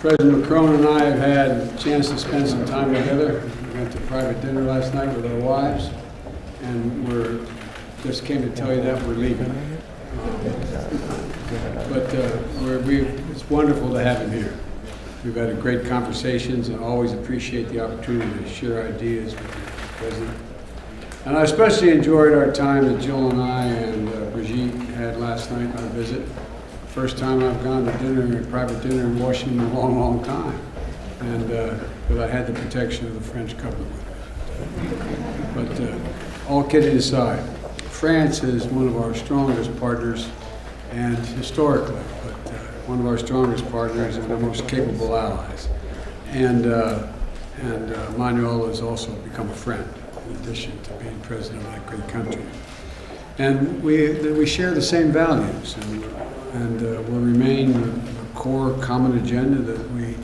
President Macron and I have had a chance to spend some time together. We went to private dinner last night with our wives, and just came to tell you that we're leaving. It's wonderful to have him here. We've had great conversations and always appreciate the opportunity to share ideas with the President. And I especially enjoyed our time that Jill and I and Brigitte had last night on our visit. First time I've gone to dinner, a private dinner in Washington in a long, long time. But I had the protection of the French government. But all kidding aside, France is one of our strongest partners, and historically, one of our strongest partners and our most capable allies. And Manuel has also become a friend, in addition to being president of that great country. And we share the same values, and will remain a core common agenda that we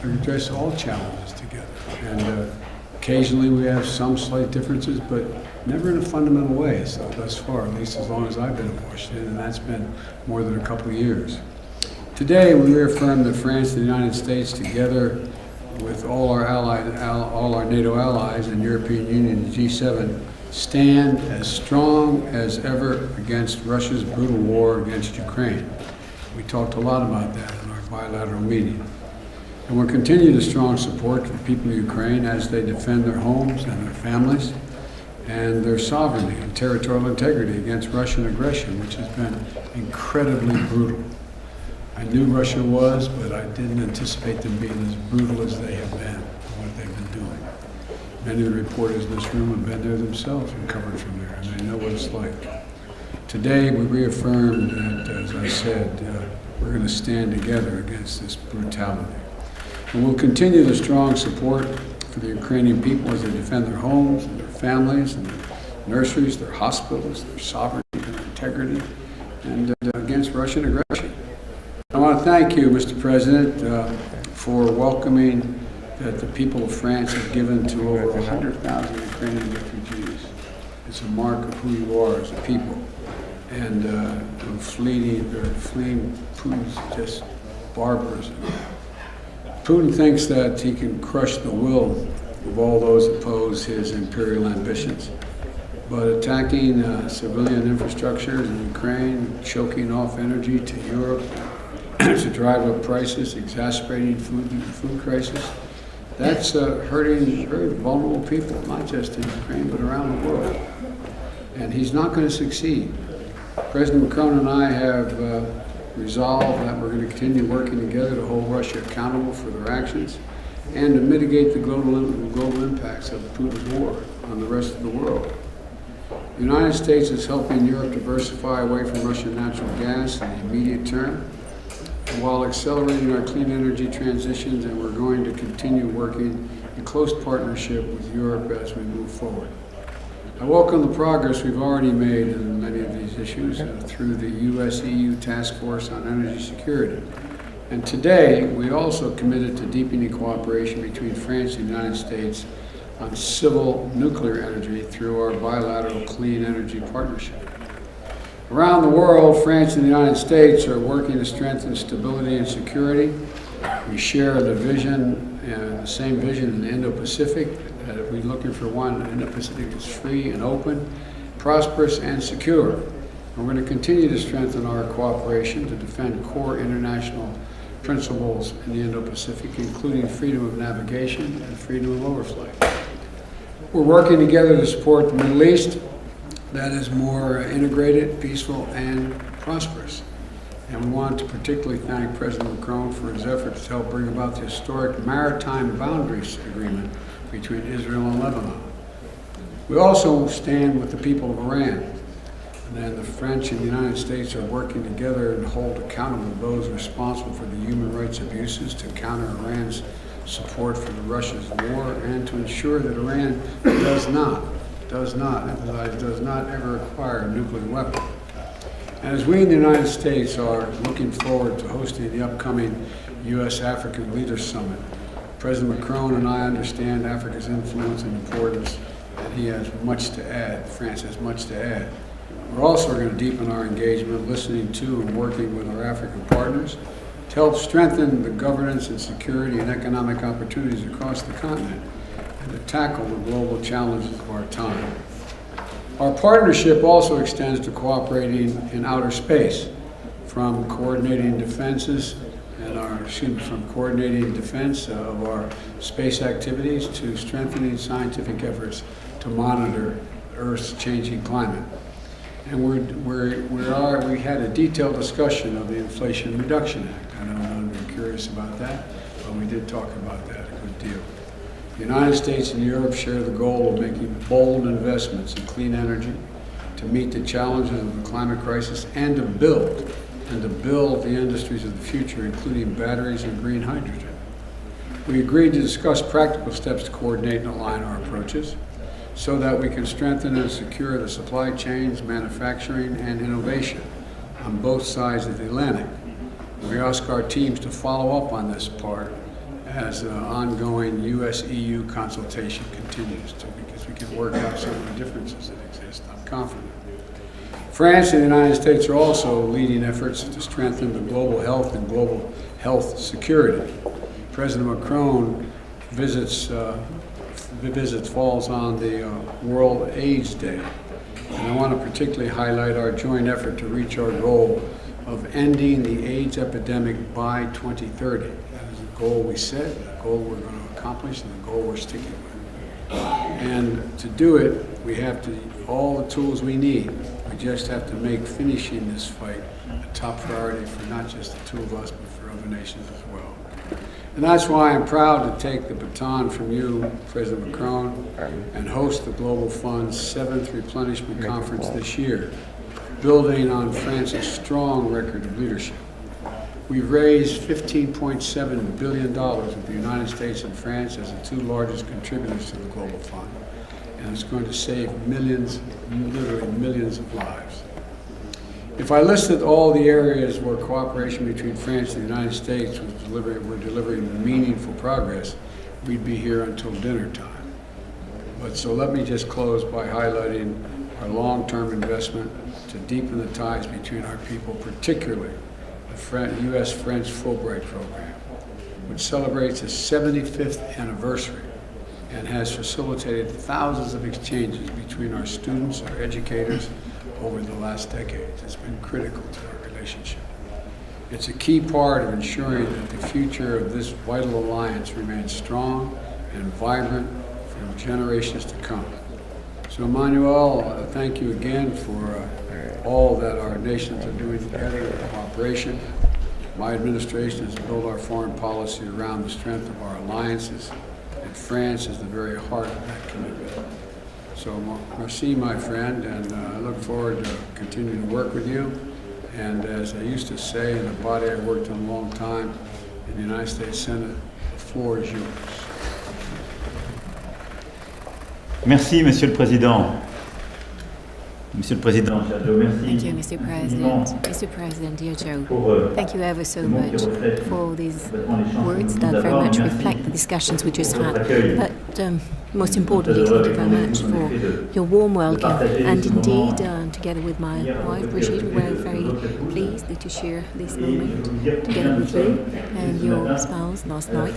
address all challenges together. And occasionally we have some slight differences, but never in a fundamental way, so thus far, at least as long as I've been in Washington, and that's been more than a couple of years. Today, we reaffirm that France and the United States, together with all our NATO allies and European Union and G7, stand as strong as ever against Russia's brutal war against Ukraine. We talked a lot about that in our bilateral meeting. And we'll continue the strong support to the people of Ukraine as they defend their homes and their families and their sovereignty and territorial integrity against Russian aggression, which has been incredibly brutal. I knew Russia was, but I didn't anticipate them being as brutal as they have been, what they've been doing. Many of the reporters in this room have been there themselves and covered from there, and they know what it's like. Today, we reaffirm that, as I said, we're going to stand together against this brutality. And we'll continue the strong support for the Ukrainian people as they defend their homes and their families and their nurseries, their hospitals, their sovereignty and their integrity, and against Russian aggression. I want to thank you, Mr. President, for welcoming that the people of France have given to over 100,000 Ukrainian refugees. It's a mark of who you are as a people. And fleeing Putin's just barbarism. Putin thinks that he can crush the will of all those that oppose his imperial ambitions. But attacking civilian infrastructures in Ukraine, choking off energy to Europe to drive up prices, exacerbating food crisis, that's hurting very vulnerable people, not just in Ukraine, but around the world. And he's not going to succeed. President Macron and I have resolved that we're going to continue working together to hold Russia accountable for their actions and to mitigate the global impacts of Putin's war on the rest of the world. The United States is helping Europe diversify away from Russian natural gas in the immediate term, while accelerating our clean energy transitions, and we're going to continue working in close partnership with Europe as we move forward. I welcome the progress we've already made in many of these issues through the US-EU Task Force on Energy Security. And today, we also committed to deepening cooperation between France and the United States on civil nuclear energy through our bilateral clean energy partnership. Around the world, France and the United States are working to strengthen stability and security. We share the vision, the same vision in the Indo-Pacific. We're looking for one Indo-Pacific that's free and open, prosperous and secure. And we're going to continue to strengthen our cooperation to defend core international principles in the Indo-Pacific, including freedom of navigation and freedom of overflight. We're working together to support the Middle East that is more integrated, peaceful, and prosperous. And we want to particularly thank President Macron for his efforts to help bring about the historic maritime boundaries agreement between Israel and Lebanon. We also stand with the people of Iran. And then the French and the United States are working together and hold accountable those responsible for the human rights abuses to counter Iran's support for the Russia's war and to ensure that Iran does not ever acquire a nuclear weapon. And as we in the United States are looking forward to hosting the upcoming U.S.-African Leaders Summit, President Macron and I understand Africa's influence and importance, and he has much to add. France has much to add. We're also going to deepen our engagement, listening to and working with our African partners to help strengthen the governance and security and economic opportunities across the continent and to tackle the global challenges of our time. Our partnership also extends to cooperating in outer space, from coordinating defense of our space activities to strengthening scientific efforts to monitor Earth's changing climate. And we had a detailed discussion of the Inflation Reduction Act. I know none of you are curious about that, but we did talk about that a good deal. The United States and Europe share the goal of making bold investments in clean energy to meet the challenges of the climate crisis and to build the industries of the future, including batteries and green hydrogen. We agreed to discuss practical steps to coordinate and align our approaches so that we can strengthen and secure the supply chains, manufacturing, and innovation on both sides of the Atlantic. We ask our teams to follow up on this part as ongoing U.S.-EU consultation continues, because we can work out some of the differences that exist, I'm confident. France and the United States are also leading efforts to strengthen the global health and global health security. President Macron visits falls on the World AIDS Day. And I want to particularly highlight our joint effort to reach our goal of ending the AIDS epidemic by 2030. That is a goal we set, a goal we're going to accomplish, and a goal we're sticking with. And to do it, we have all the tools we need. We just have to make finishing this fight a top priority for not just the two of us, but for other nations as well. And that's why I'm proud to take the baton from you, President Macron, and host the Global Fund's 7th Replenishment Conference this year, building on France's strong record of leadership. We've raised $15.7 billion with the United States and France as the two largest contributors to the Global Fund, and it's going to save millions, literally millions of lives. If I listed all the areas where cooperation between France and the United States we're delivering meaningful progress, we'd be here until dinner time. But so let me just close by highlighting our long-term investment to deepen the ties between our people, particularly the U.S.-French Fulbright program, which celebrates its 75th anniversary and has facilitated thousands of exchanges between our students, our educators, over the last decades. It's been critical to our relationship. It's a key part of ensuring that the future of this vital alliance remains strong and vibrant for generations to come. So Emmanuel, thank you again for all that our nations are doing together in cooperation. My administration has built our foreign policy around the strength of our alliances, and France is the very heart of that commitment. So merci, my friend, and I look forward to continuing to work with you. And as I used to say in a body I worked in a long time, in the United States Senate, the floor is yours. Merci, Monsieur le Président. Monsieur le Président, merci. Thank you, Mr. President. Mr. President, dear Joe, thank you ever so much for these words that very much reflect the discussions we just had. But most importantly, thank you very much for your warm welcome. And indeed, together with my wife, Brigitte, we're very pleased to share this moment together with you and your spouse last night.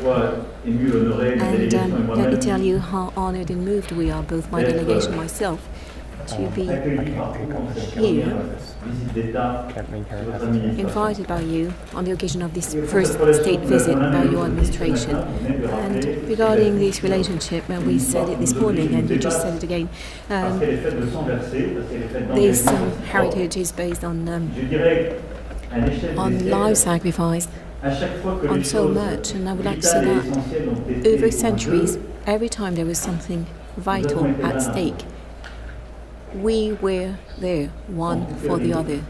And let me tell you how honored and moved we are, both my delegation and myself, to be here, invited by you on the occasion of this first state visit by your administration. And regarding this relationship, we said it this morning, and you just said it again, this heritage is based on life sacrifice, on so much, and I would like to say that over centuries, every time there was something vital at stake, we were there, one for the other,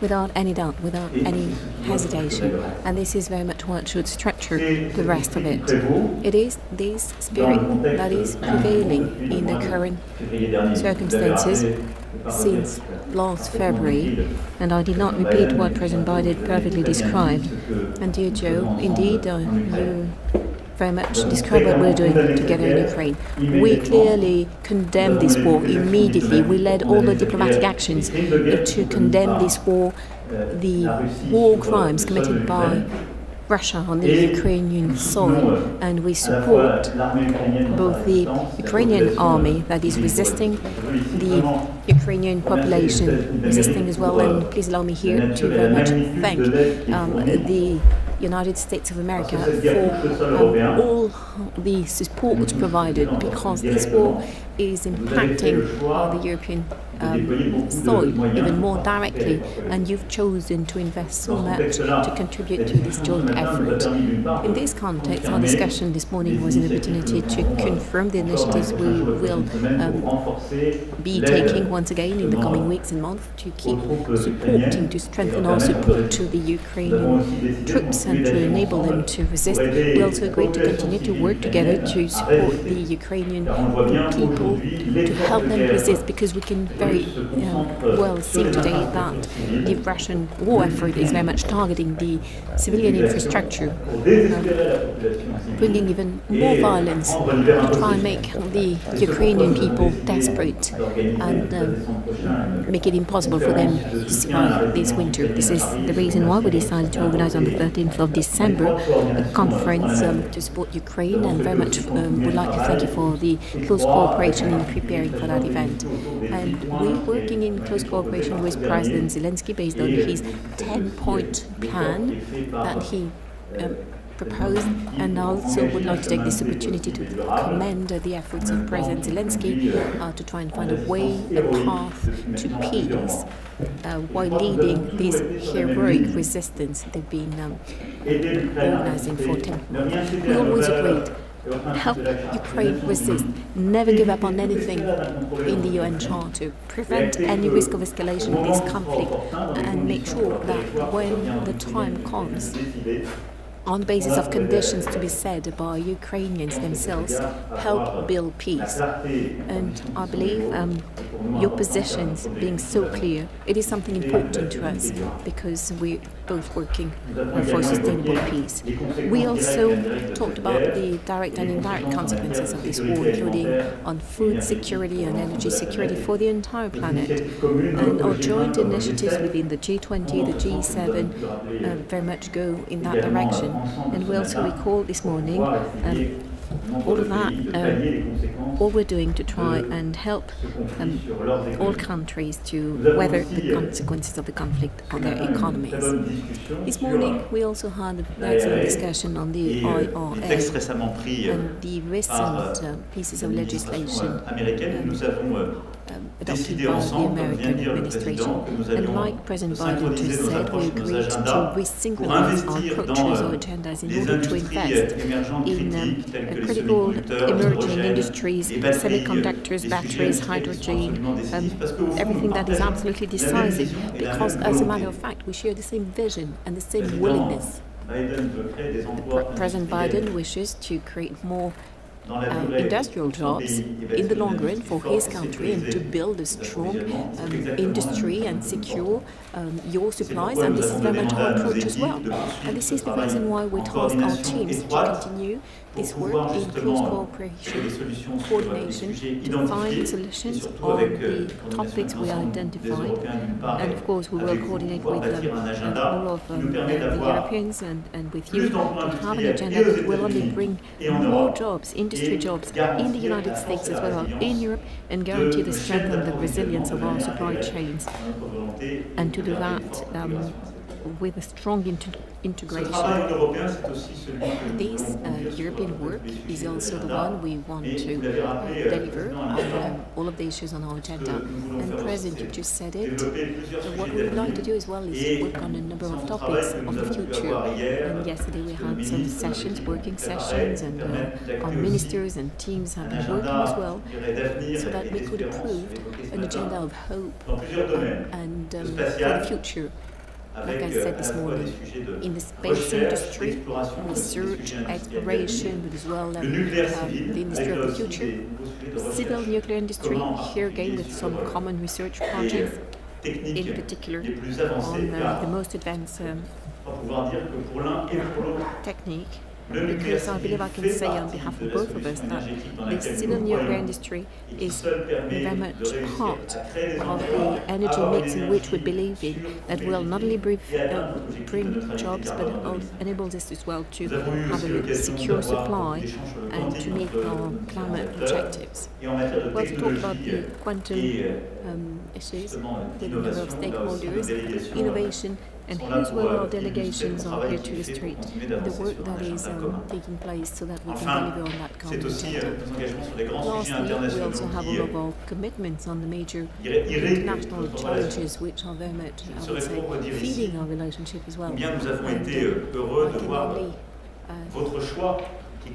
without any doubt, without any hesitation. And this is very much what should structure the rest of it. It is this spirit that is prevailing in the current circumstances since last February. And I did not repeat what President Biden perfectly described. And dear Joe, indeed, you very much describe what we're doing together in Ukraine. We clearly condemn this war immediately. We led all the diplomatic actions to condemn this war the war crimes committed by Russia on the Ukrainian soil, and we support both the Ukrainian army that is resisting, the Ukrainian population resisting as well. And please allow me here to very much thank the United States of America for all the support provided, because this war is impacting the European soil even more directly, and you've chosen to invest so much to contribute to this joint effort. In this context, our discussion this morning was an opportunity to confirm the initiatives we will be taking once again in the coming weeks and months to keep supporting, to strengthen our support to the Ukrainian troops and to enable them to resist. We also agreed to continue to work together to support the Ukrainian people, to help them resist, because we can very well see today that the Russian war effort is very much targeting the civilian infrastructure, bringing even more violence to try and make the Ukrainian people desperate and make it impossible for them to survive this winter. This is the reason why we decided to organize on the 13th of December a conference to support Ukraine, and very much would like to thank you for the close cooperation in preparing for that event. And we're working in close cooperation with President Zelensky based on his 10-point plan that he proposed, and I also would like to take this opportunity to commend the efforts of President Zelensky to try and find a way, a path to peace while leading this heroic resistance they've been organizing for 10 months. We always agreed, help Ukraine resist, never give up on anything in the UN Charter, prevent any risk of escalation of this conflict, and make sure that when the time comes, on the basis of conditions to be set by Ukrainians themselves, help build peace. And I believe your positions being so clear, it is something important to us, because we're both working for sustainable peace. We also talked about the direct and indirect consequences of this war, including on food security and energy security for the entire planet. And our joint initiatives within the G20, the G7, very much go in that direction. And we also recall this morning all of that, all we're doing to try and help all countries to weather the consequences of the conflict on their economies. This morning we also had an excellent discussion on the IRA and the recent pieces of legislation adopted by the American administration. And like President Biden just said, we agreed to resynchronize our approaches or agendas in order to invest in critical emerging industries, semiconductors, batteries, hydrogen, everything that is absolutely decisive, because as a matter of fact, we share the same vision and the same willingness. President Biden wishes to create more industrial jobs in the long run for his country, and to build a strong industry and secure your supplies, and this is very much our approach as well. And this is the reason why we task our teams to continue this work in close cooperation, coordination, to find solutions on the topics we identified. And of course, we will coordinate with all of the Europeans and with you to have an agenda that will only bring more jobs, industry jobs in the United States as well as in Europe, and guarantee the strength and the resilience of our supply chains. And to do that with a strong integration. This European work is also the one we want to deliver on all of the issues on our agenda. And President, you just said it. What we would like to do as well is work on a number of topics of the future. And yesterday we had some sessions, working sessions, and our ministers and teams have been working as well, so that we could approve an agenda of hope and for the future. Like I said this morning, in the space industry, research, exploration, but as well the industry of the future, civil nuclear industry, here again with some common research projects, in particular on the most advanced technique. because I believe I can say on behalf of both of us that the civil nuclear industry is very much part of the energy mix in which we believe in, that will not only bring jobs but enables us as well to have a secure supply and to meet our climate objectives. We also talked about the quantum issues with a number of stakeholders, innovation, and here's where our delegations are here to illustrate the work that is taking place so that we can deliver on that common agenda. Lastly, we also have all of our commitments on the major international challenges which are very much, I would say, feeding our relationship as well. And I can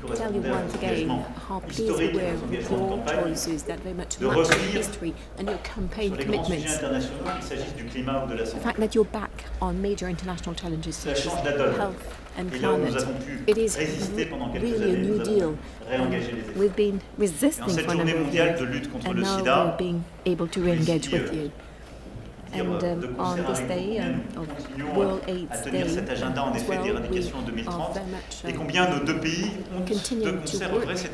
only tell you once again how pleased we were with your choices that very much match your history and your campaign commitments. The fact that you're back on major international challenges such as health and climate, it is really a new deal. We've been resisting for a number of years and now we're being able to re-engage with you. And on this day of World AIDS Day, as well, we are very much continuing to work to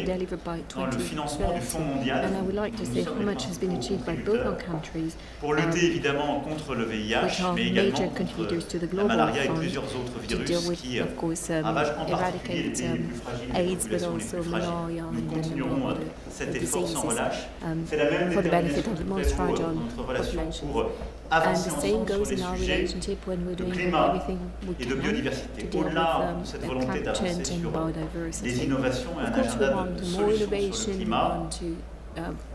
deliver by 2030. And I would like to say how much has been achieved by both our countries, which are major contributors to the global fund, to deal with, of course, eradicate AIDS, but also malaria and a number of other diseases for the benefit of the most fragile population. And the same goes in our relationship when we're doing everything we can to deal with climate change and biodiversity. Of course, we want more innovation, we want to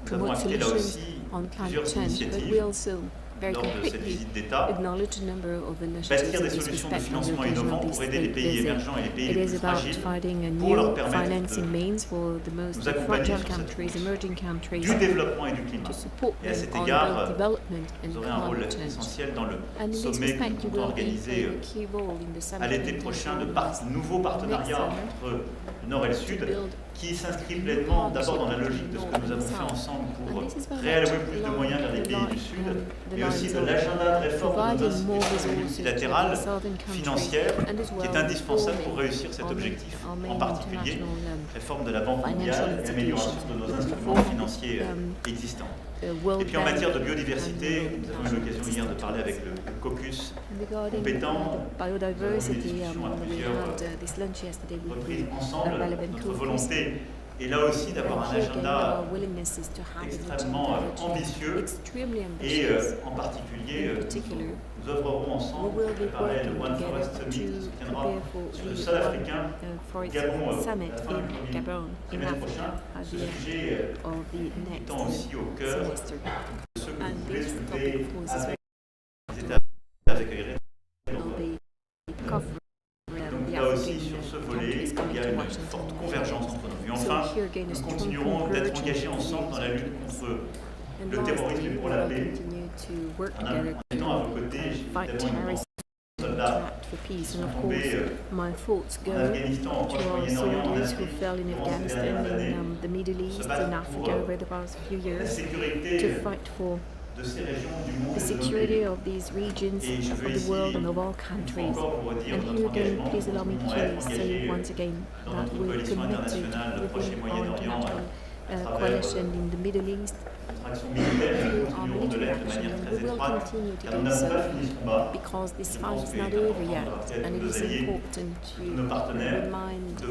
promote solutions on climate change, but we also very concretely acknowledge a number of initiatives in this respect on the occasion of this state visit. It is about finding a new financing means for the most fragile countries, emerging countries, to support them on both development and climate change. And in this respect, you will play a key role in the summit nouveaux partenariats entre le Nord et le Sud qui s'inscrivent pleinement d'abord dans la logique de ce que nous avons fait ensemble pour réallouer plus de moyens vers les pays du Sud, mais aussi de l'agenda de réforme de nos institutions multilatérales financières qui est indispensable pour réussir cet objectif, en particulier réforme de la Banque mondiale et amélioration de nos instruments financiers existants. Et puis en matière de biodiversité, nous avons eu l'occasion hier de parler avec le caucus compétent, biodiversity, we had this lunch yesterday with reprises ensemble relevant notre caucus. volonté et là aussi d'avoir un agenda extrêmement ambitieux et en particulier nous œuvrerons ensemble pour préparer le One Forest Summit qui se tiendra sur le sol africain, Gabon, semaine prochaine. Ce sujet étant aussi au cœur de ce que vous voulez soulever avec les États accueilleraient. Donc là aussi, sur ce volet, il y a une forte convergence entre nous. Et enfin, nous continuerons d'être engagés ensemble dans la lutte contre le terrorisme et pour la paix. En étant à vos côtés, j'ai évidemment une soldats qui sont tombés en Afghanistan en Proche-Moyen-Orient en Soldiers who fell in Afghanistan and the Middle East and Africa over the past few years to fight for de ces régions du monde the security of these regions of the world and of all countries. And here again, please allow me to say once again that we're committed within our international coalition in the Middle East through our military action, and we will continue to do so because this fight is not over yet, and it is important to remind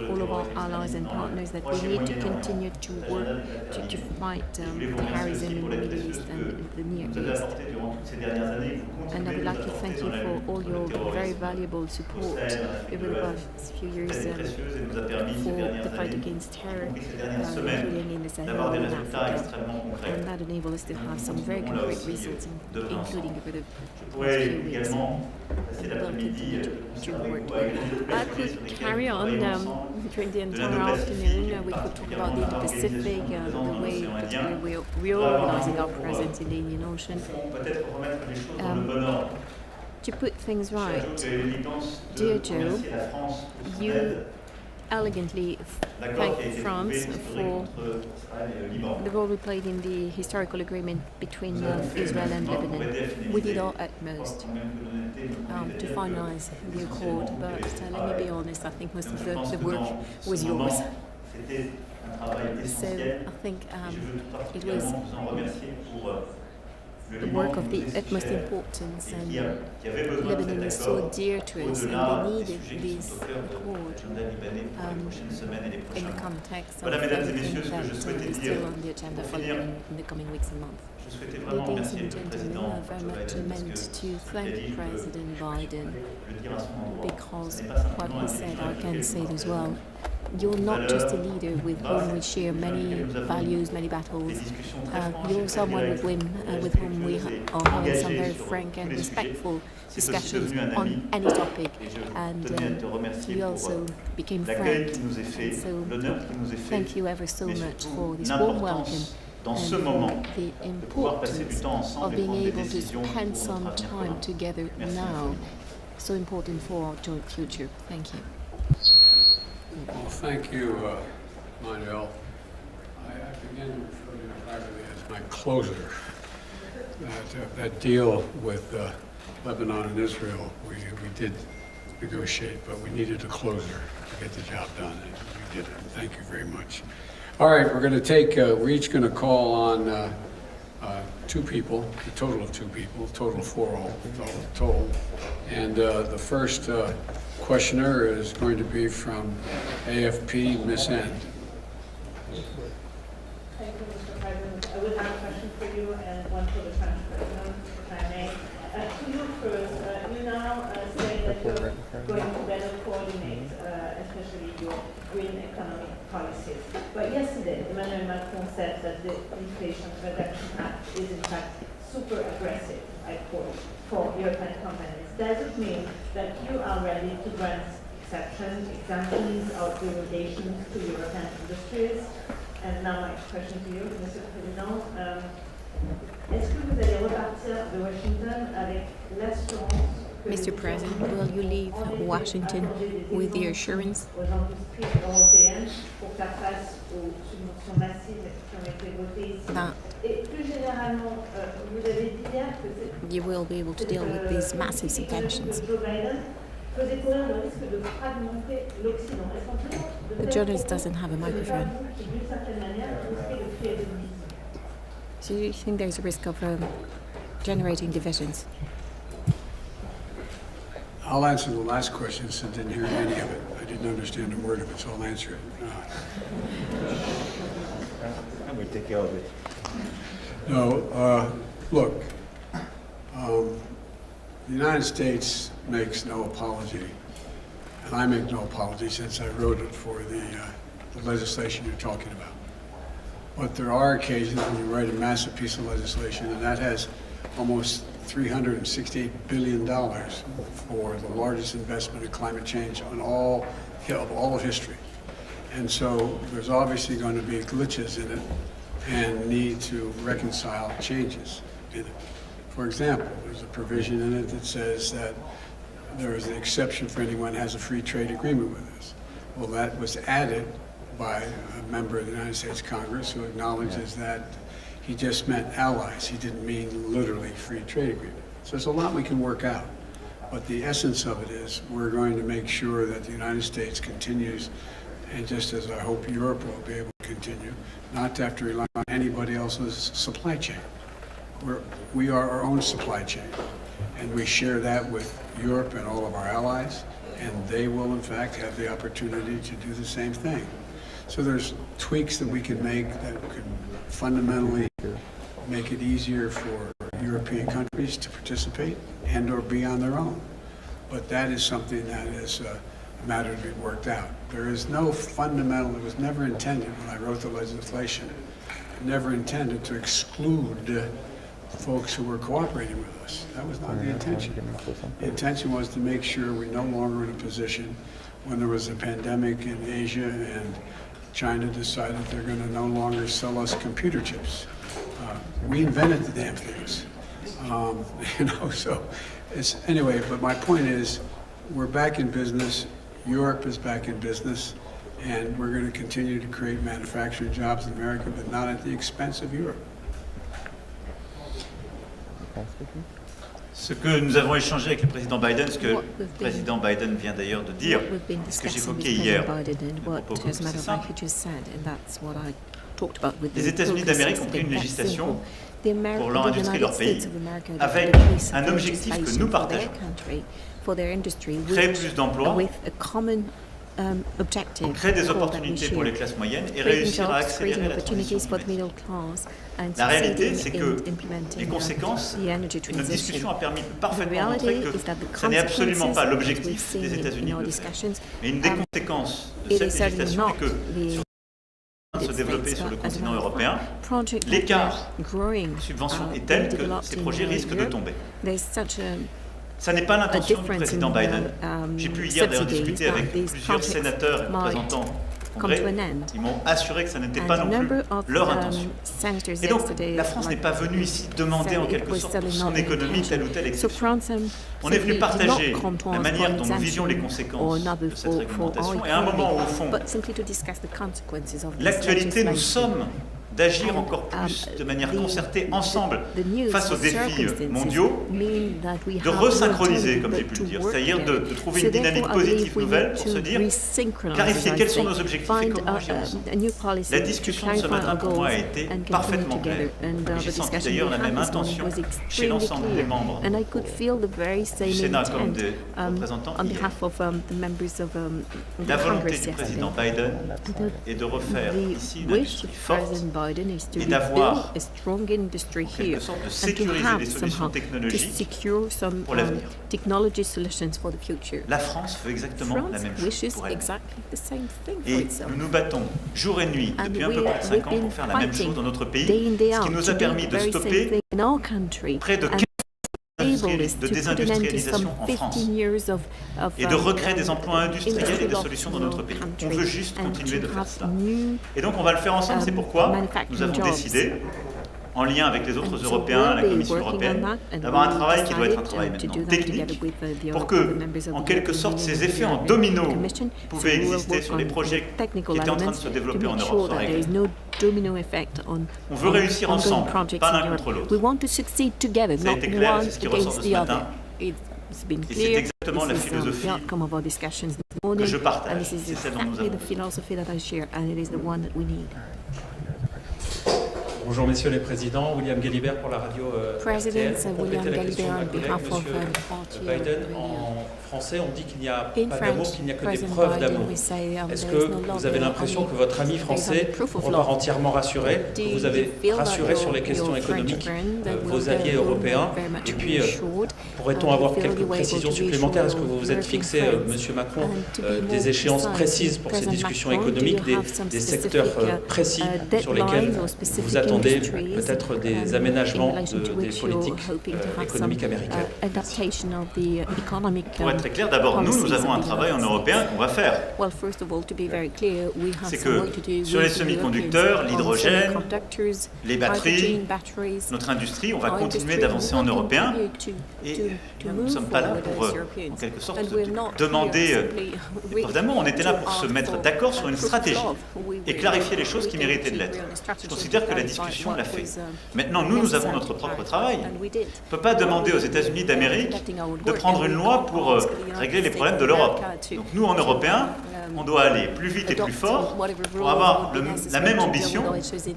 all of our allies and partners that we need to continue to work to fight terrorism in the Middle East and the Near East. And I would like to thank you for all your very valuable support over the past few years for the fight against terror, including in the Sahel and Africa. And that enabled us to have some very concrete results, including over the past few weeks. And we'll continue to work together. I could carry on during the entire afternoon. We could talk about the Indo-Pacific, the way particularly we're reorganizing our presence in the Indian Ocean. To put things right, dear Joe, you elegantly L'accord qui a thank été France trouvé for entre Israël et le Liban. the role we played in the historical agreement between Nous avons fait Israel and le maximum pour Lebanon. aider à We did finaliser. our Je utmost crois même que l'honnêteté nous permet de to dire finalize que the accord, essentiellement, but il y avait let me be honest, I think most Donc of je pense the que work dans ce was moment, yours. c'était un travail So essentiel. I think Et je veux it was particulièrement vous en remercier pour le the Liban work qui of nous the est si utmost cher importance, et and qui avait besoin de Lebanon is cet so accord dear to us, and au-delà they des needed sujets qui this sont au cœur de accord l'agenda libanais pour les prochaines semaines et les in prochains the mois. context of Voilà, mesdames et everything messieurs, ce que je that souhaitais is dire still on the agenda pour for finir. Lebanon in the coming weeks and months. Je souhaitais vraiment Ladies remercier and le gentlemen, président I very Joe much Biden parce meant que to ce qu'il a thank dit, President je Biden peux le dire à son endroit. because Ce n'est pas what simplement he un said, dirigeant I can avec say lequel it as nous well. partageons You're not valeurs, just a leader with whom we share many values, many des battles. discussions très franches et You're très someone directes, with whom we are having some very engagées sur frank tous and les sujets. respectful C'est aussi discussions devenu un on ami any topic, et je and tenais à te remercier we pour also became l'accueil friends. qui nous est fait, So l'honneur qui nous est fait, thank you ever so mais much surtout for this warm welcome l'importance dans ce and moment for the de pouvoir passer du importance temps of ensemble et being prendre des able to décisions pour spend notre some avenir time commun. together Merci now. infiniment. So important for our joint future. Thank you. Well, thank you, Manuel. I began to refer to you privately as my closer. That deal with Lebanon and Israel, we did negotiate, but we needed a closer to get the job done, and you did it. Thank you very much. All right, we're going to take, we're each going to call on two people, a total of two people, total of four all, total. And the first questioner is going to be from AFP, Miss End. Thank you, Mr. President. I would have a question for you and one for the French President, if I may. To you first, you now say that you're going to better coordinate, especially your green economic policies. But yesterday, Emmanuel Macron said that the Inflation Reduction Act is in fact super aggressive, I quote, for European companies. Does it mean that you are ready to grant exceptions, exemptions or derogations to European industries? And now my question to you, Monsieur le Président. Est-ce que vous allez repartir de Washington avec l'assurance que Mr. President, will you leave Washington with the assurance aux industries européennes pour faire face aux subventions massives qui ont été votées ici? that Et plus généralement, vous avez dit hier que you will be able to deal with these massive subventions? Joe Biden faisait courir le risque de fragmenter l'Occident. Est-ce qu'en faisant de The tels journalist propos, doesn't have a ce n'est pas microphone. vous qui, d'une certaine manière, risquez de créer des divisions? So you think there's a risk of generating divisions? I'll answer the last question since I didn't hear any of it. I didn't understand a word of it, so I'll answer it. I will take care of it. No, look, the United States makes no apology, and I make no apology since I wrote it for the legislation you're talking about. But there are occasions when you write a massive piece of legislation, and that has almost $368 billion for the largest investment in climate change on all of history. And so there's obviously going to be glitches in it and need to reconcile changes in it. For example, there's a provision in it that says that there is an exception for anyone who has a free trade agreement with us. Well, that was added by a member of the United States Congress who acknowledges that he just meant allies. He didn't mean literally free trade agreement. So there's a lot we can work out. But the essence of it is we're going to make sure that the United States continues, and just as I hope Europe will be able to continue, not to have to rely on anybody else's supply chain. We are our own supply chain, and we share that with Europe and all of our allies, and they will in fact have the opportunity to do the same thing. So there's tweaks that we can make that could fundamentally make it easier for European countries to participate and or be on their own. But that is something that is a matter to be worked out. There is no fundamental, it was never intended when I wrote the legislation, never intended to exclude folks who were cooperating with us. That was not the intention. The intention was to make sure we're no longer in a position when there was a pandemic in Asia and China decided they're going to no longer sell us computer chips. We invented the damn things, so anyway, but my point is we're back in business. Europe is back in business. And we're going to continue to create manufacturing jobs in America, but not at the expense of Europe. Ce que nous avons échangé avec le président Biden, ce que le président Biden vient d'ailleurs de dire, ce que j'évoquais hier, c'est simple. Les États-Unis d'Amérique ont pris une législation pour leur industrie et leur pays avec un objectif que nous partageons. Créer plus d'emplois, créer des opportunités pour les classes moyennes et réussir à accélérer la transition climatique. La réalité, c'est que les conséquences, et notre discussion a permis de parfaitement montrer que ce n'est absolument pas l'objectif des États-Unis de le faire. Mais une des conséquences de cette législation est que sur se développer sur le continent européen, l'écart de subvention est tel que ces projets risquent de tomber. Ça n'est pas l'intention du président Biden. J'ai pu hier d'ailleurs discuter avec plusieurs sénateurs et représentants du Congrès. Ils m'ont assuré que ça n'était pas non plus leur intention. Et donc, la France n'est pas venue ici demander en quelque sorte pour son économie telle ou telle exception. On est venu partager la manière dont nous vivions les conséquences de cette réglementation et à un moment où, au fond, l'actualité, nous sommes d'agir encore plus de manière concertée ensemble face aux défis mondiaux, de resynchroniser, comme j'ai pu le dire, c'est-à-dire de trouver une dynamique positive nouvelle pour se dire, clarifier quels sont nos objectifs et comment agir ensemble. La discussion de ce matin pour moi a été parfaitement claire. J'ai senti d'ailleurs la même intention chez l'ensemble des membres du Sénat comme des représentants hier. La volonté du président Biden est de refaire ici une industrie forte et d'avoir, en quelque sorte, de sécuriser des solutions technologiques pour l'avenir. La France veut exactement la même chose pour elle. Et nous nous battons jour et nuit depuis un peu plus de 5 ans pour faire la même chose dans notre pays, ce qui nous a permis de stopper près de 15 de désindustrialisation en France et de recréer des emplois industriels et des solutions dans notre pays. On veut juste continuer de faire cela. Et donc on va le faire ensemble, c'est pourquoi nous avons décidé, en lien avec les autres Européens, la Commission européenne, d'avoir un travail qui doit être un travail maintenant technique pour que, en quelque sorte, ces effets en domino pouvaient exister sur les projets qui étaient en train de se développer en Europe soient réglés. On veut réussir ensemble, pas l'un contre l'autre. Ça a été clair, c'est ce qui ressort de ce matin. Et c'est exactement la philosophie que je partage. C'est celle dont nous avons Bonjour messieurs les présidents, William Galibert pour la radio RTL. Pour compléter la question de ma collègue, monsieur Biden, en français on dit qu'il n'y a pas d'amour, qu'il n'y a que des preuves d'amour. Est-ce que vous avez l'impression que votre ami français repart entièrement rassuré, que vous avez rassuré sur les questions économiques vos alliés européens? Et puis, pourrait-on avoir quelques précisions supplémentaires? Est-ce que vous vous êtes fixé, monsieur Macron, des échéances précises pour ces discussions économiques, des secteurs précis sur lesquels vous attendez peut-être des aménagements des politiques économiques américaines? Pour être très clair, d'abord, nous avons un travail en européen qu'on va faire. C'est que sur les semi-conducteurs, l'hydrogène, les batteries, notre industrie, on va continuer d'avancer en européen. Et nous ne sommes pas là pour, en quelque sorte, demander des preuves d'amour. On était là pour se mettre d'accord sur une stratégie et clarifier les choses qui méritaient de l'être. Je considère que la discussion l'a fait. Maintenant, nous avons notre propre travail. On ne peut pas demander aux États-Unis d'Amérique de prendre une loi pour régler les problèmes de l'Europe. Donc nous, en Européens, on doit aller plus vite et plus fort pour avoir la même ambition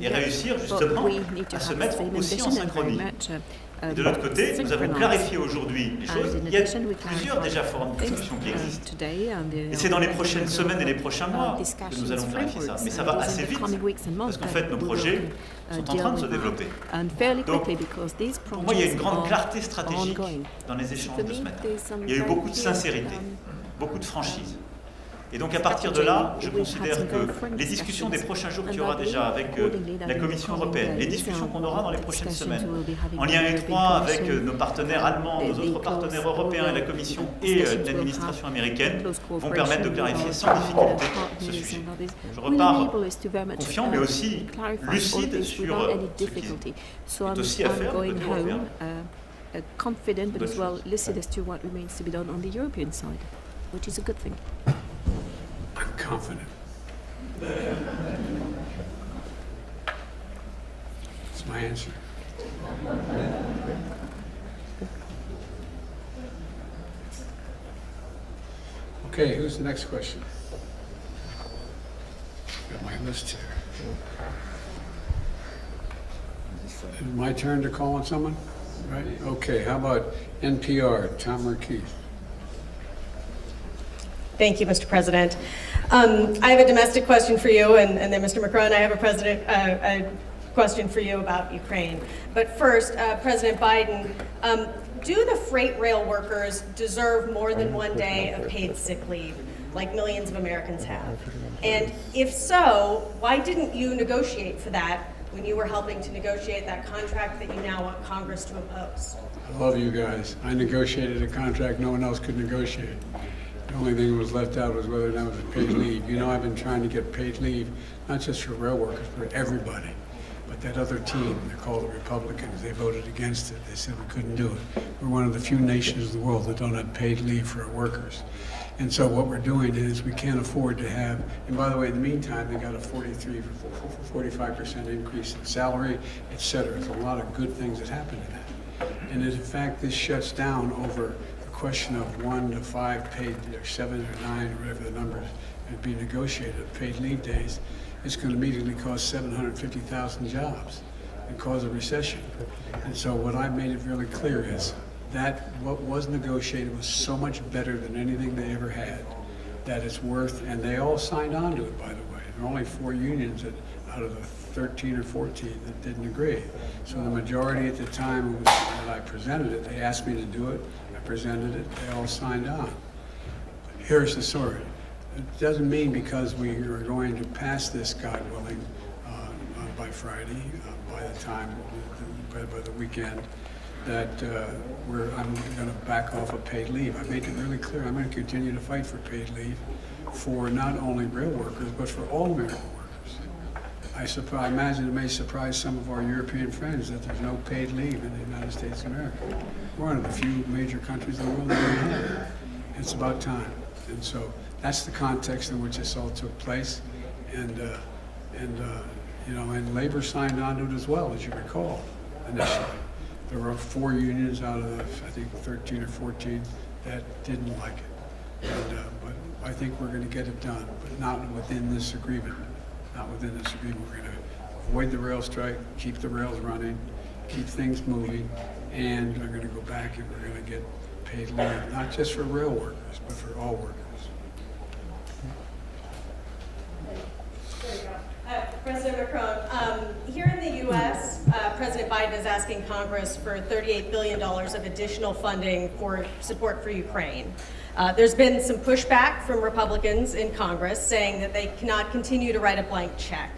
et réussir justement à se mettre aussi en synchronie. Et de l'autre côté, nous avons clarifié aujourd'hui les choses. Il y a plusieurs déjà formes de discussion qui existent. Et c'est dans les prochaines semaines et les prochains mois que nous allons clarifier ça. Mais ça va assez vite, parce qu'en fait, nos projets sont en train de se développer. Donc, pour moi, il y a une grande clarté stratégique dans les échanges de ce matin. Il y a eu beaucoup de sincérité, beaucoup de franchise. Et donc à partir de là, je considère que les discussions des prochains jours qu'il y aura déjà avec la Commission européenne, les discussions qu'on aura dans les prochaines semaines, en lien étroit avec nos partenaires allemands, nos autres partenaires européens et la Commission et l'administration américaine, vont permettre de clarifier sans difficulté ce sujet. Je repars confiant, mais aussi lucide sur ce qui est aussi à faire au niveau européen. Confident, but as well lucid as to what remains to be done on the European side, which is a good thing. I'm confident. That's my answer. Okay, who's the next question? Got my list here. Is it my turn to call on someone? Right? Okay, how about NPR, Tom or Keith? Thank you, Mr. President. I have a domestic question for you, and then Mr. Macron, I have a question for you about Ukraine. But first, President Biden, do the freight rail workers deserve more than 1 day of paid sick leave, like millions of Americans have? And if so, why didn't you negotiate for that when you were helping to negotiate that contract that you now want Congress to oppose? I love you guys. I negotiated a contract no one else could negotiate. The only thing that was left out was whether or not it was paid leave. You know, I've been trying to get paid leave, not just for rail workers, but for everybody. But that other team, they're called the Republicans, they voted against it. They said we couldn't do it. We're one of the few nations in the world that don't have paid leave for our workers. And so what we're doing is we can't afford to have, and by the way, in the meantime, they got a 45% increase in salary, et cetera. There's a lot of good things that happen in that. And in fact, this shuts down over the question of 1 to 5 paid, or 7 or 9, or whatever the numbers would be negotiated, paid leave days. It's going to immediately cost 750,000 jobs and cause a recession. And so what I made it really clear is that what was negotiated was so much better than anything they ever had, that it's worth, and they all signed on to it, by the way. There are only 4 unions out of the 13 or 14 that didn't agree. So the majority at the time that I presented it, they asked me to do it, I presented it, they all signed on. Here's the story. It doesn't mean because we are going to pass this, God willing, by Friday, by the time, by the weekend, that I'm going to back off of paid leave. I make it really clear I'm going to continue to fight for paid leave for not only rail workers, but for all American workers. I imagine it may surprise some of our European friends that there's no paid leave in the United States of America. We're one of the few major countries in the world that don't have it. It's about time. And so that's the context in which this all took place. And labor signed on to it as well, as you recall, initially. There were 4 unions out of the, I think, 13 or 14 that didn't like it. But I think we're going to get it done, but not within this agreement. Not within this agreement. We're going to avoid the rail strike, keep the rails running, keep things moving, and we're going to go back and we're going to get paid leave, not just for rail workers, but for all workers. President Macron, here in the U.S., President Biden is asking Congress for $38 billion of additional funding for support for Ukraine. There's been some pushback from Republicans in Congress saying that they cannot continue to write a blank check.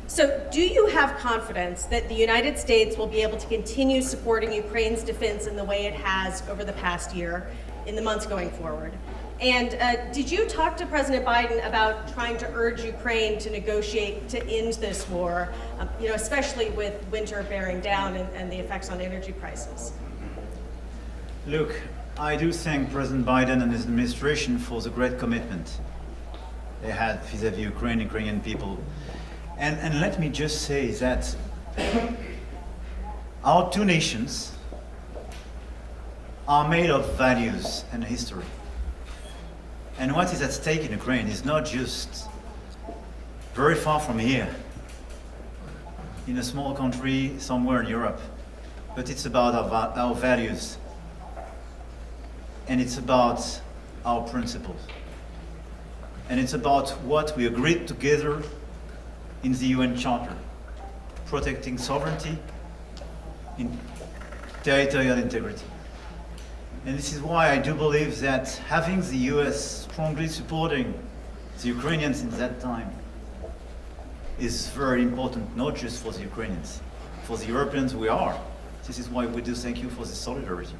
So do you have confidence that the United States will be able to continue supporting Ukraine's defense in the way it has over the past year, in the months going forward? And did you talk to President Biden about trying to urge Ukraine to negotiate to end this war, especially with winter bearing down and the effects on energy prices? Look, I do thank President Biden and his administration for the great commitment they had vis-à-vis Ukrainian people. And let me just say that our two nations are made of values and history. And what is at stake in Ukraine is not just very far from here, in a small country somewhere in Europe, but it's about our values. And it's about our principles. And it's about what we agreed together in the UN Charter, protecting sovereignty, in territorial integrity. And this is why I do believe that having the US strongly supporting the Ukrainians in that time is very important, not just for the Ukrainians. For the Europeans, we are. This is why we do thank you for the solidarity.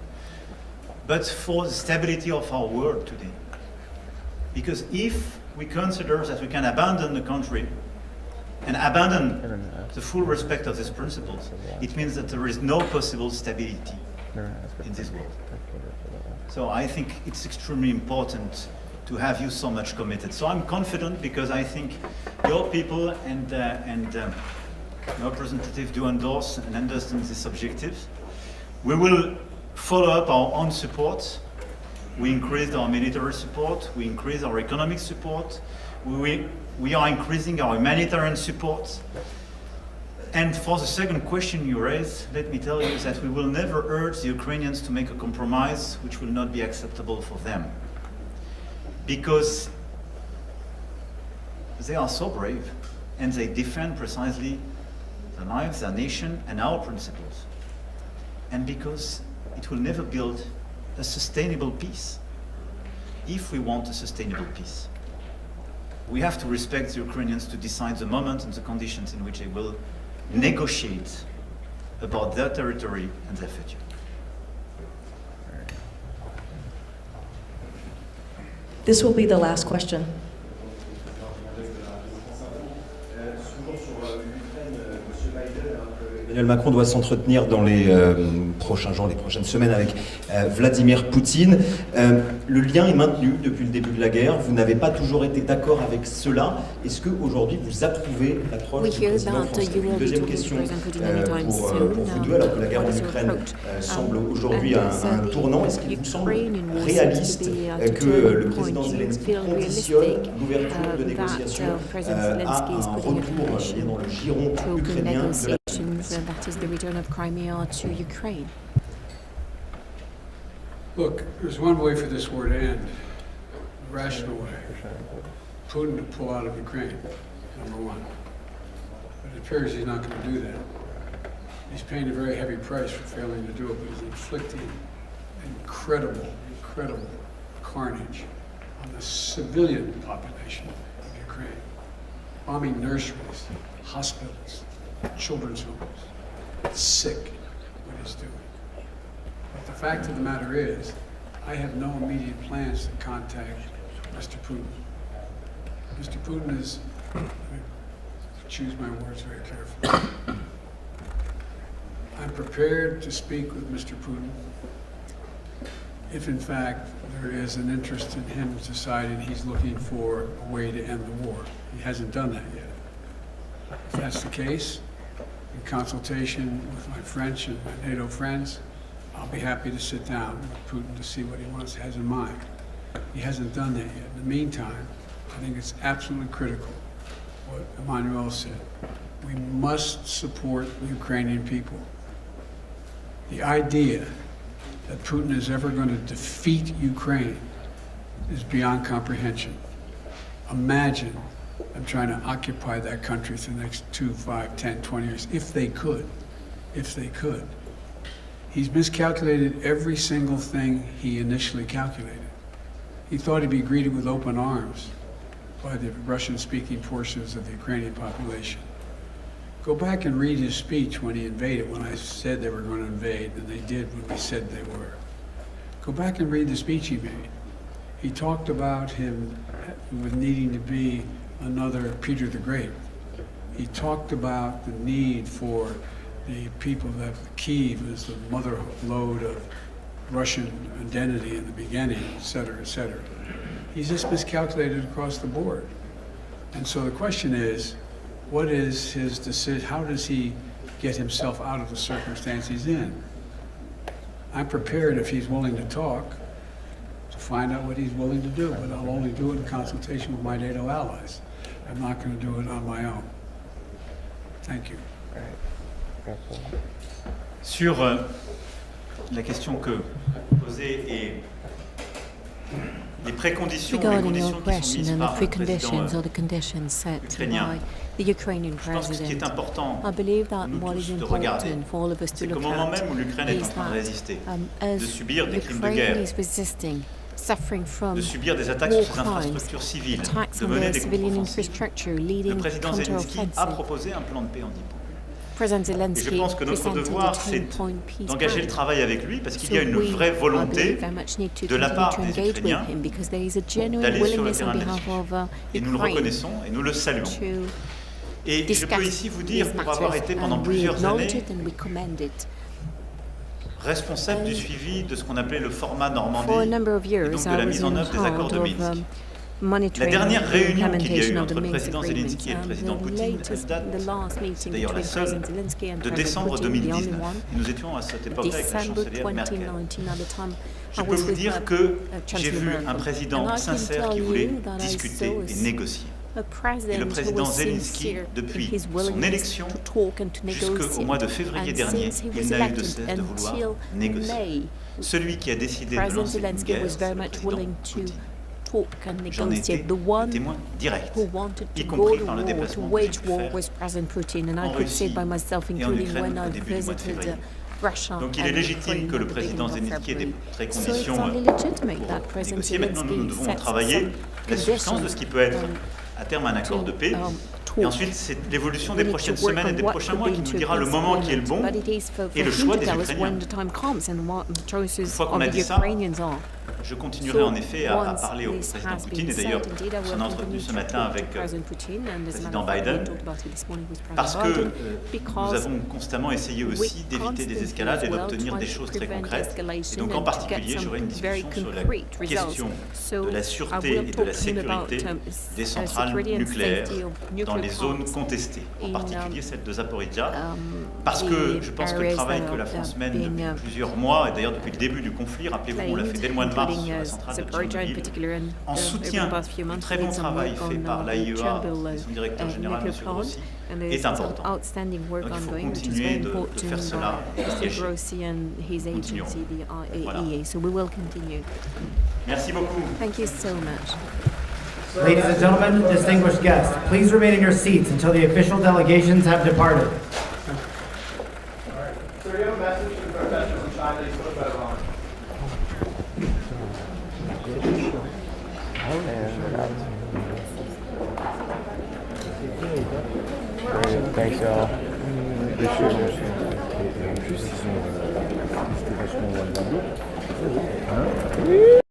But for the stability of our world today. Because if we consider that we can abandon the country and abandon the full respect of these principles, it means that there is no possible stability in this world. So I think it's extremely important to have you so much committed. So I'm confident because I think your people and your representative do endorse and understand these objectives. We will follow up our own support. We increased our military support. We increased our economic support. We are increasing our humanitarian support. And for the second question you raised, let me tell you that we will never urge the Ukrainians to make a compromise which will not be acceptable for them. Because they are so brave and they defend precisely their lives, their nation, and our principles. And because it will never build a sustainable peace. If we want a sustainable peace, we have to respect the Ukrainians to decide the moment and the conditions in which they will negotiate about their territory and their future. This will be the last question. Emmanuel Macron doit s'entretenir dans les prochains jours, les prochaines semaines avec Vladimir Poutine. Le lien est maintenu depuis le début de la guerre. Vous n'avez pas toujours été d'accord avec cela. Est-ce qu'aujourd'hui vous approuvez l'approche du président français? Une deuxième question pour vous deux, alors que la guerre en Ukraine semble aujourd'hui à un tournant. Est-ce qu'il vous semble réaliste que le président Zelensky conditionne l'ouverture de négociations à un retour dans le giron ukrainien de la that is the return of Crimea to Ukraine? Look, there's one way for this war to end, a rational way. Putin to pull out of Ukraine, number one. But it appears he's not going to do that. He's paying a very heavy price for failing to do it, but he's inflicting incredible carnage on the civilian population of Ukraine, bombing nurseries, hospitals, children's homes. It's sick what he's doing. But the fact of the matter is, I have no immediate plans to contact Mr. Putin. Mr. Putin is, let me choose my words very carefully. I'm prepared to speak with Mr. Putin if in fact there is an interest in him deciding he's looking for a way to end the war. He hasn't done that yet. If that's the case, in consultation with my French and my NATO friends, I'll be happy to sit down with Putin to see what he has in mind. He hasn't done that yet. In the meantime, I think it's absolutely critical what Emmanuel said. We must support the Ukrainian people. The idea that Putin is ever going to defeat Ukraine is beyond comprehension. Imagine them trying to occupy that country for the next 2, 5, 10, 20 years, if they could. He's miscalculated every single thing he initially calculated. He thought he'd be greeted with open arms by the Russian-speaking portions of the Ukrainian population. Go back and read his speech when he invaded, when I said they were going to invade, and they did when we said they were. Go back and read the speech he made. He talked about him with needing to be another Peter the Great. He talked about the need for the people that Kyiv is the mother lode of Russian identity in the beginning, et cetera, et cetera. He's just miscalculated across the board. And so the question is, what is his decision? How does he get himself out of the circumstance he's in? I'm prepared, if he's willing to talk, to find out what he's willing to do, but I'll only do it in consultation with my NATO allies. I'm not going to do it on my own. Thank you. Sur la question que vous posez et les préconditions, Regarding les your conditions qui sont question mises and the par le preconditions or président the conditions set ukrainien, by the Ukrainian je pense que ce qui est president, important I believe that pour nous what is tous de regarder, important for all of us to c'est qu'au look moment at même où l'Ukraine est en is train de that résister, de as subir des crimes de Ukraine guerre, is resisting, suffering from de subir des attaques war sur ses crimes, infrastructures civiles, attacks de on mener the des civilian contre-offensives, infrastructure, le leading président Zelensky a counter-offensive. proposé un plan de paix en 10 points. President Et je Zelensky pense que notre presented devoir, a c'est 10-point peace d'engager le plan. travail avec lui, parce qu'il y a So une we, vraie I volonté believe, very much need to de la continue part to des engage with Ukrainiens him because there is a genuine d'aller sur le willingness terrain on de behalf l'action. of Et nous le Ukraine reconnaissons et nous le saluons. to Et je peux discuss ici vous dire, these pour avoir matters, été pendant and we plusieurs acknowledge années it and we commend it. responsable du suivi de ce qu'on appelait le format Normandie For a number of et years, donc de I la was mise en in œuvre des accords charge de of Minsk. La monitoring dernière the réunion qu'il y a eu implementation of entre the le Minsk président agreements. Zelensky et le président The Poutine, elle latest, date, the last meeting c'est d'ailleurs la between seule, President Zelensky and de President décembre Putin, the only 2019. one, Et nous étions à cette époque avec la December chancelière Merkel. 2019, at the time Je I peux was vous with dire que j'ai Chancellor vu un Merkel. président And I can sincère qui tell voulait you that I discuter saw et négocier. a Et president le who président was Zelensky, sincere in depuis his son willingness élection to talk and to jusqu'au negotiate. mois de février And dernier, since he il was n'a eu de elected cesse de vouloir until négocier. May, Celui qui a décidé de President lancer une Zelensky guerre, was c'est very le much président willing to Poutine. talk and J'en ai été negotiate. The le one témoin direct, who wanted y to go compris to par le war, to déplacement que wage j'ai pu war faire was President Putin, and I en could say it by Russie myself, et en including Ukraine when au I début du mois de visited février. Russia. Donc il est and légitime Ukraine que le at the président beginning of Zelensky ait des February. So préconditions it's only legitimate that pour President négocier. Maintenant, nous Zelensky devons sets travailler some la substance de ce qui peut être conditions, à terme un accord de paix. talk. Et ensuite, c'est l'évolution des We need prochaines to work semaines et on des what prochains could mois be qui nous into dira le moment qui est le bon agreement. But it is for et le him choix to des tell us Ukrainiens. when the time comes and what the choices Une fois qu'on of a the dit ça, Ukrainians are. je continuerai en effet à Once parler au this président has Poutine been et d'ailleurs said, indeed, I will j'en ai entretenu continue ce to matin talk to avec President Putin, and as a président matter of fact, we Biden, talked about it this morning with parce President que Biden, nous because avons constamment essayé aussi d'éviter des escalades et d'obtenir des choses très concrètes. Et donc en particulier, j'aurai une discussion sur la question de la sûreté et de la sécurité des centrales nucléaires dans les zones contestées, en particulier celle de Zaporizhzhia, parce que je pense que le travail que la France mène depuis plusieurs mois, et d'ailleurs depuis le début du conflit, rappelez-vous, on l'a fait dès le mois de mars sur la centrale de Tchernobyl, en soutien du très bon travail fait par l'AIEA et son directeur général, M. Grossi, est important. Donc il faut continuer de faire cela et siéger. Continuons. Voilà. Merci beaucoup. Thank you so much. Ladies and gentlemen, distinguished guests, please remain in your seats until the official delegations have departed. So you have a message to the professors in China you put better on. Thanks, y'all. Appreciate it.